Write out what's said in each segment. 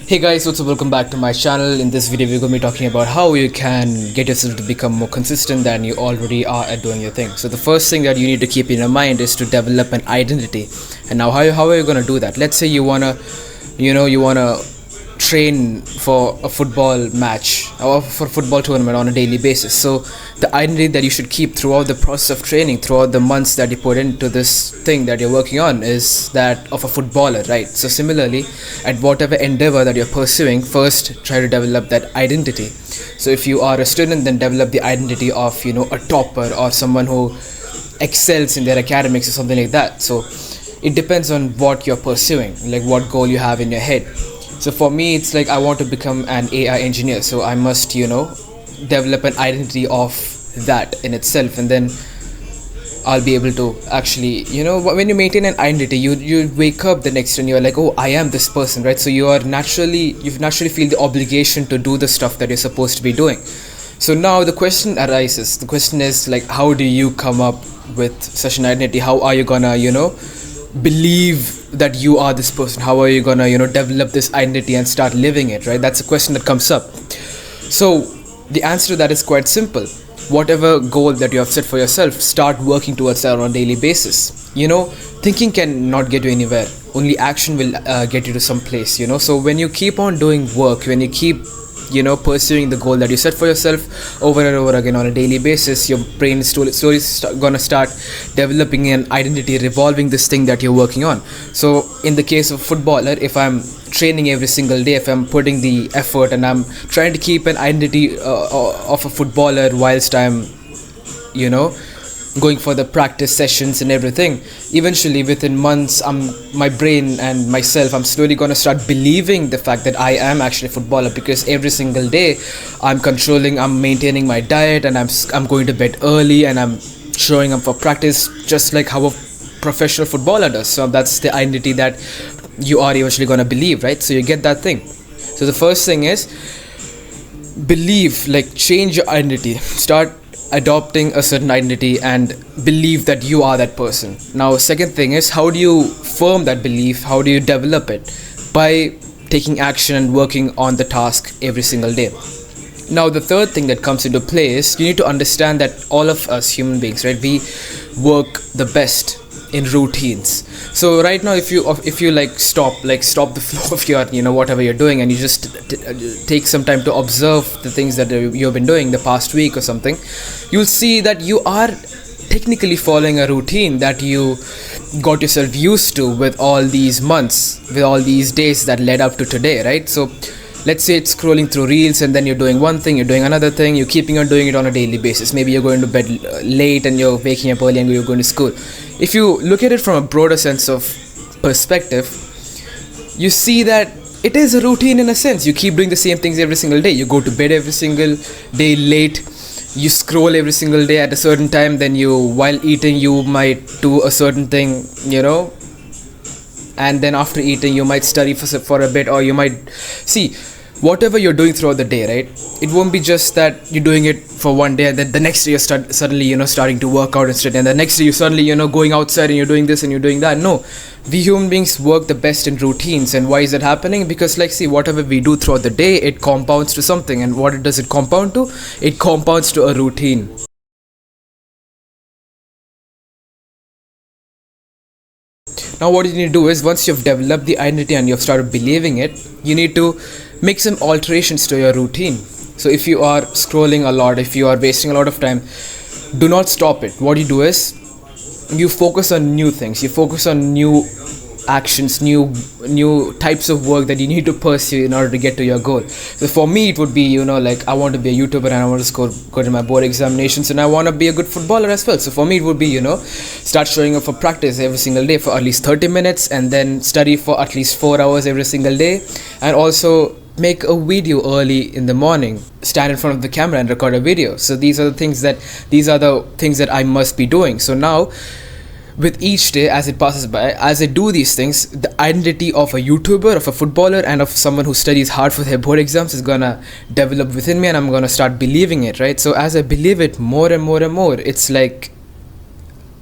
Hey guys, what's up? Welcome back to my channel. In this video, we're going to be talking about how you can get yourself to become more consistent than you already are at doing your thing. So the first thing that you need to keep in your mind is to develop an identity. And now how are you going to do that? Let's say you wanna train for a football match or for a football tournament on a daily basis. So the identity that you should keep throughout the process of training, throughout the months that you put into this thing that you're working on, is that of a footballer, right? So similarly, at whatever endeavor that you're pursuing, first try to develop that identity. So if you are a student, then develop the identity of a topper or someone who excels in their academics or something like that. So it depends on what you're pursuing, like what goal you have in your head. So for me, it's like I want to become an AI engineer, so I must develop an identity of that in itself, and then I'll be able to actually, when you maintain an identity, you wake up the next day and you're like, oh, I am this person, right? So you naturally feel the obligation to do the stuff that you're supposed to be doing. So now the question arises. The question is, like, how do you come up with such an identity? How are you gonna believe that you are this person? How are you gonna develop this identity and start living it, right? That's a question that comes up. So the answer to that is quite simple. Whatever goal that you have set for yourself, start working towards that on a daily basis. Thinking cannot get you anywhere. Only action will get you to some place. So when you keep on doing work, when you keep pursuing the goal that you set for yourself over and over again on a daily basis, your brain is slowly gonna start developing an identity revolving this thing that you're working on. So in the case of footballer, if I'm training every single day, if I'm putting the effort and I'm trying to keep an identity of a footballer whilst I'm going for the practice sessions and everything, eventually within months, my brain and myself, I'm slowly going to start believing the fact that I am actually a footballer, because every single day I'm maintaining my diet, and I'm going to bed early, and I'm showing up for practice just like how a professional footballer does. So that's the identity that you are eventually going to believe, right? So you get that thing. So the first thing is believe, like, change your identity. Start adopting a certain identity and believe that you are that person. Now, second thing is, how do you form that belief? How do you develop it? By taking action and working on the task every single day. Now, the third thing that comes into play is you need to understand that all of us human beings, right, we work the best in routines. So right now, if you stop the flow of your whatever you're doing, and you just take some time to observe the things that you've been doing the past week or something, you'll see that you are technically following a routine that you got yourself used to with all these months, with all these days that led up to today, right? So let's say it's scrolling through reels, and then you're doing one thing, you're doing another thing, you're keeping on doing it on a daily basis. Maybe you're going to bed late and you're waking up early and you're going to school. If you look at it from a broader sense of perspective, you see that it is a routine in a sense. You keep doing the same things every single day. You go to bed every single day late. You scroll every single day at a certain time. Then while eating, you might do a certain thing, and then after eating, you might study for a bit, or you might see whatever you're doing throughout the day, right? It won't be just that you're doing it for one day and then the next day you're suddenly starting to work out and study, and the next day you're suddenly going outside and you're doing this and you're doing that. No, we human beings work the best in routines. And why is that happening? Because, like, see, whatever we do throughout the day, it compounds to something. And what does it compound to? It compounds to a routine. Now what you need to do is, once you've developed the identity and you've started believing it, you need to make some alterations to your routine. So if you are scrolling a lot, if you are wasting a lot of time, do not stop it. What you do is, you focus on new things, you focus on new actions, new types of work that you need to pursue in order to get to your goal. So for me, it would be like, I want to be a YouTuber and I want to score good in my board examinations, and I want to be a good footballer as well. So for me, it would be start showing up for practice every single day for at least 30 minutes, and then study for at least 4 hours every single day, and also make a video early in the morning, stand in front of the camera and record a video. So these are the things that I must be doing. So now, with each day as it passes by, as I do these things, the identity of a YouTuber, of a footballer, and of someone who studies hard for their board exams is gonna develop within me, and I'm gonna start believing it, right? So as I believe it more and more and more, it's like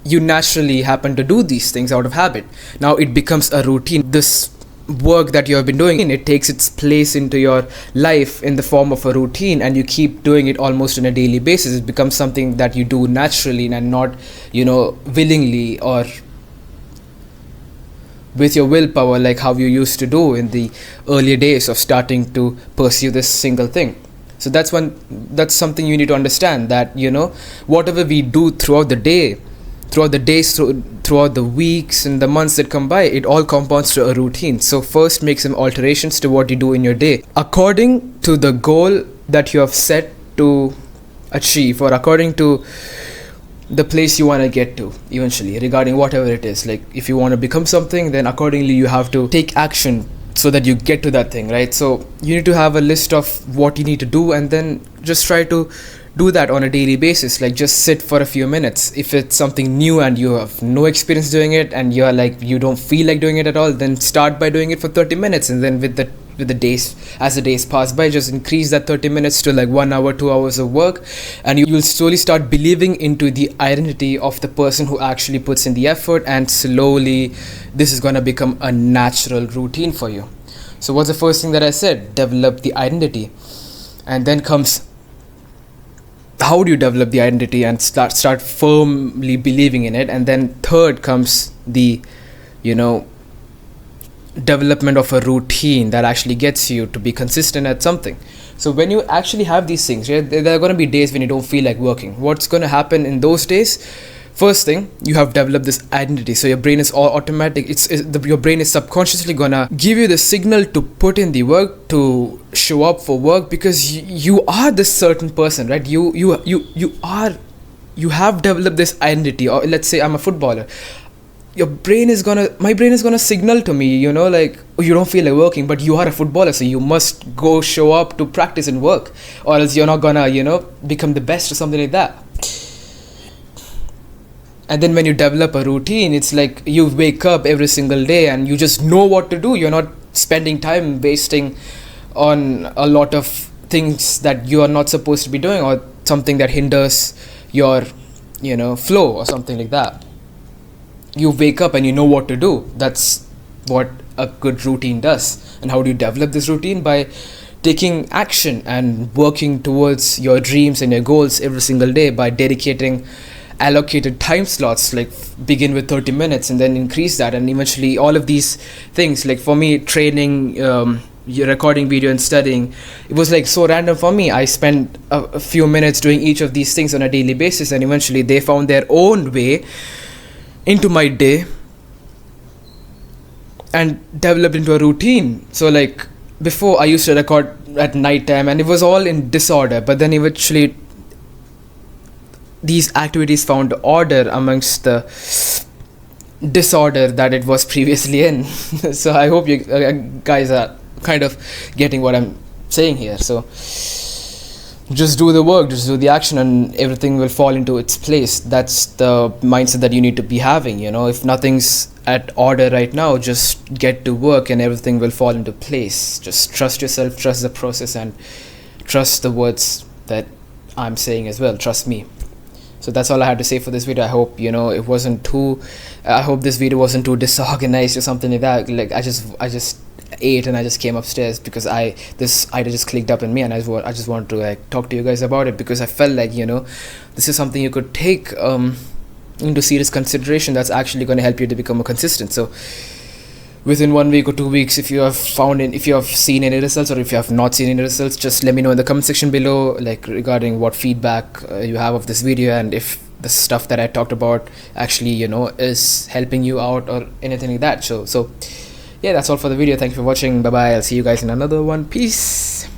you naturally happen to do these things out of habit. Now it becomes a routine. This work that you have been doing, it takes its place into your life in the form of a routine, and you keep doing it almost on a daily basis. It becomes something that you do naturally and not, willingly or with your willpower, like how you used to do in the earlier days of starting to pursue this single thing. So that's something you need to understand, that whatever we do throughout the day, throughout the days, throughout the weeks and the months that come by, it all compounds to a routine. So first, make some alterations to what you do in your day according to the goal that you have set to achieve, or according to the place you want to get to eventually, regarding whatever it is. Like if you want to become something, then accordingly you have to take action so that you get to that thing, right? So you need to have a list of what you need to do, and then just try to do that on a daily basis. Like just sit for a few minutes. If it's something new and you have no experience doing it, and you're like, you don't feel like doing it at all, then start by doing it for 30 minutes, and then with the days, as the days pass by, just increase that 30 minutes to like 1 hour, 2 hours of work, and you'll slowly start believing into the identity of the person who actually puts in the effort, and slowly this is going to become a natural routine for you. So what's the first thing that I said? Develop the identity. And then comes, how do you develop the identity and start firmly believing in it? And then third comes the development of a routine that actually gets you to be consistent at something. So when you actually have these things, there are going to be days when you don't feel like working. What's going to happen in those days? First thing, you have developed this identity. So your brain is all automatic. Your brain is subconsciously gonna give you the signal to put in the work, to show up for work, because you are this certain person, right? You have developed this identity. Or let's say I'm a footballer. My brain is gonna signal to me, like, oh, you don't feel like working, but you are a footballer, so you must go show up to practice and work, or else you're not gonna, become the best or something like that. And then when you develop a routine, it's like you wake up every single day and you just know what to do. You're not spending time wasting on a lot of things that you are not supposed to be doing, or something that hinders your, flow or something like that. You wake up and you know what to do. That's what a good routine does. And how do you develop this routine? By taking action and working towards your dreams and your goals every single day, by dedicating allocated time slots. Like begin with 30 minutes and then increase that, and eventually all of these things, like for me, training, recording video and studying, it was like so random for me. I spent a few minutes doing each of these things on a daily basis, and eventually they found their own way into my day and developed into a routine. So like before, I used to record at night time and it was all in disorder, but then eventually these activities found order amongst the disorder that it was previously in. So I hope you guys are kind of getting what I'm saying here. So just do the work, just do the action, and everything will fall into its place. That's the mindset that you need to be having. If nothing's at order right now, just get to work and everything will fall into place. Just trust yourself, trust the process, and trust the words that I'm saying as well. Trust me. So that's all I had to say for this video. I hope I hope this video wasn't too disorganized or something like that. Like I just ate and I just came upstairs because this idea just clicked up in me, and I just want to like talk to you guys about it, because I felt like this is something you could take into serious consideration. That's actually going to help you to become more consistent. So within 1 week or 2 weeks, if you have seen any results, or if you have not seen any results, just let me know in the comment section below, like regarding what feedback you have of this video, and if the stuff that I talked about actually is helping you out or anything like that. So yeah, that's all for the video. Thank you for watching. Bye bye. I'll see you guys in another one. Peace.